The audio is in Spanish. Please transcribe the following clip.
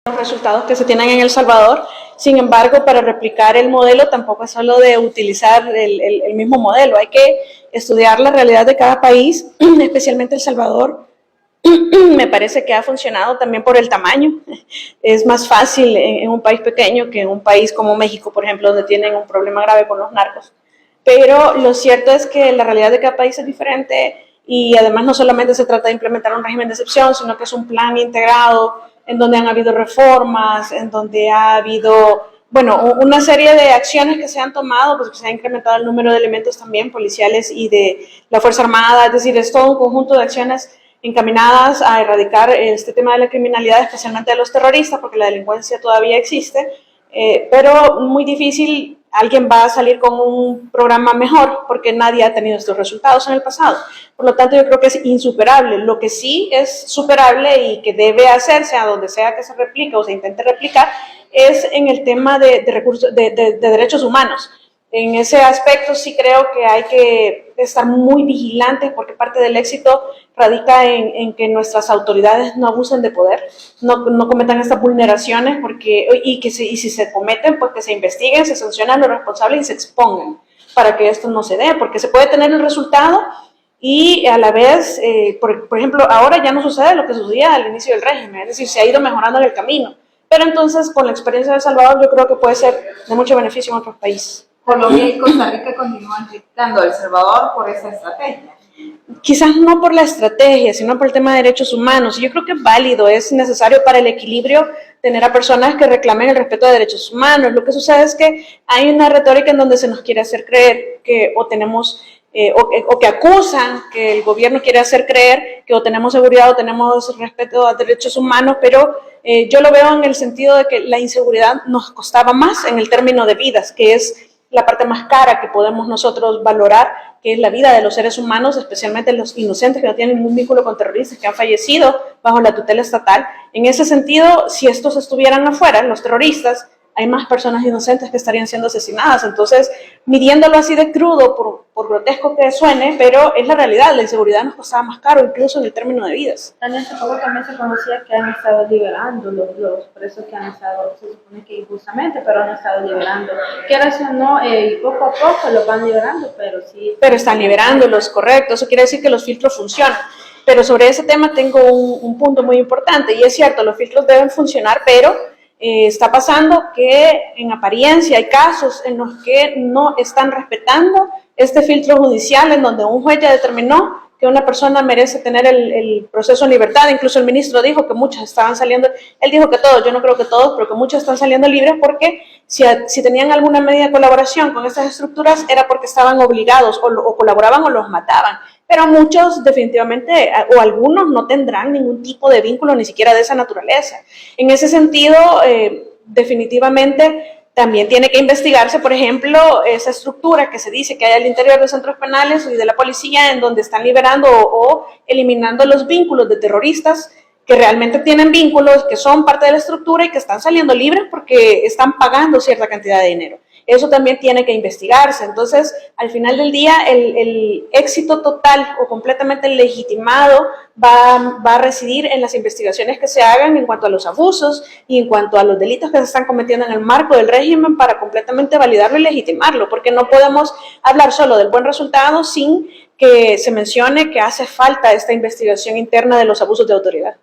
Los resultados que se tienen en El Salvador. Sin embargo, para replicar el modelo tampoco es solo de utilizar el mismo modelo, hay que estudiar la realidad de cada país, especialmente El Salvador. Me parece que ha funcionado también por el tamaño. Es más fácil en un país pequeño que en un país como México, por ejemplo, donde tienen un problema grave con los narcos. Pero lo cierto es que la realidad de cada país es diferente y además no solamente se trata de implementar un régimen de excepción, sino que es un plan integrado en donde han habido reformas, en donde ha habido, bueno, una serie de acciones que se han tomado, pues se ha incrementado el número de elementos también policiales y de la Fuerza Armada, es decir, es todo un conjunto de acciones encaminadas a erradicar este tema de la criminalidad, especialmente de los terroristas, porque la delincuencia todavía existe, pero muy difícil alguien va a salir con un programa mejor porque nadie ha tenido estos resultados en el pasado. Por lo tanto, yo creo que es insuperable. Lo que sí es superable y que debe hacerse a donde sea que se replique o se intente replicar es en el tema de derechos humanos. En ese aspecto sí creo que hay que estar muy vigilantes porque parte del éxito radica en que nuestras autoridades no abusen de poder, no cometan estas vulneraciones y si se cometen, pues que se investiguen, se sancionen a los responsables y se expongan para que esto no se dé, porque se puede tener el resultado y a la vez, por ejemplo, ahora ya no sucede lo que sucedía al inicio del régimen, es decir, se ha ido mejorando en el camino, pero entonces con la experiencia de El Salvador yo creo que puede ser de mucho beneficio en otros países. Colombia y Costa Rica continúan criticando a El Salvador por esa estrategia. Quizás no por la estrategia, sino por el tema de derechos humanos. Yo creo que es válido, es necesario para el equilibrio tener a personas que reclamen el respeto de derechos humanos. Lo que sucede es que hay una retórica en donde se nos quiere hacer creer que o que acusan que el gobierno quiere hacer creer que o tenemos seguridad o tenemos respeto a derechos humanos, pero yo lo veo en el sentido de que la inseguridad nos costaba más en el término de vidas, que es la parte más cara que podemos nosotros valorar, que es la vida de los seres humanos, especialmente los inocentes que no tienen ningún vínculo con terroristas, que han fallecido bajo la tutela estatal. En ese sentido, si estos estuvieran afuera, los terroristas, hay más personas inocentes que estarían siendo asesinadas. Entonces, midiéndolo así de crudo, por grotesco que suene, pero es la realidad, la inseguridad nos costaba más caro, incluso en el término de vidas. Hace poco también se conocía que han estado liberando los presos que han estado, se supone que injustamente, pero han estado liberando. Quieras o no, y poco a poco los van liberando, pero sí. Pero están liberándolos, correcto, eso quiere decir que los filtros funcionan. Pero sobre ese tema tengo un punto muy importante, y es cierto, los filtros deben funcionar, pero está pasando que en apariencia hay casos en los que no están respetando este filtro judicial en donde un juez ya determinó que una persona merece tener el proceso en libertad. Incluso el ministro dijo que muchos estaban saliendo, él dijo que todos, yo no creo que todos, pero que muchos están saliendo libres porque si tenían alguna medida de colaboración con estas estructuras era porque estaban obligados o colaboraban o los mataban. Pero muchos definitivamente, o algunos no tendrán ningún tipo de vínculo ni siquiera de esa naturaleza. En ese sentido, definitivamente también tiene que investigarse, por ejemplo, esa estructura que se dice que hay al interior de centros penales y de la policía en donde están liberando o eliminando los vínculos de terroristas que realmente tienen vínculos, que son parte de la estructura y que están saliendo libres porque están pagando cierta cantidad de dinero. Eso también tiene que investigarse. Entonces, al final del día, el éxito total o completamente legitimado va a residir en las investigaciones que se hagan en cuanto a los abusos y en cuanto a los delitos que se están cometiendo en el marco del régimen para completamente validarlo y legitimarlo, porque no podemos hablar solo del buen resultado sin que se mencione que hace falta esta investigación interna de los abusos de autoridad.